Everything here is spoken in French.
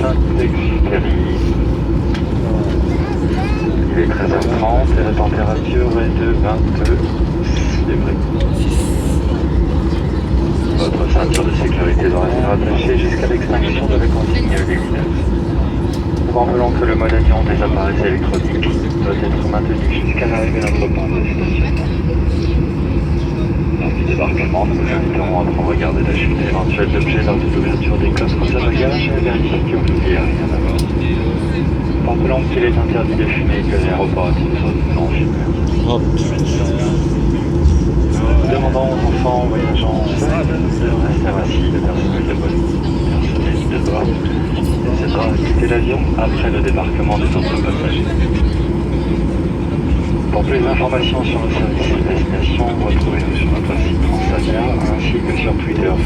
Saint-Exupéry. Il est 13h30 et la température est de 22 degrés. Votre ceinture de sécurité doit rester attachée jusqu'à l'extinction de la consigne lumineuse. Nous rappelons que le mode avion des appareils électroniques doit être maintenu jusqu'à l'arrivée de notre point de stationnement. Lors du débarquement, nous vous inviterons à prendre garde de la chute éventuelle d'objets lors de l'ouverture des coffres de bagages et vérifier que vous n'oubliez rien à bord. Rappelons qu'il est interdit de fumer et que l'aéroport est une zone non fumeur. Oh. Nous demandons aux enfants voyageant seuls de rester assis, le personnel de bord décidera de quitter l'avion après le débarquement des autres passagers. Pour plus d'informations sur le service de destination, retrouvez-nous sur notre site Transavia ainsi que sur Twitter.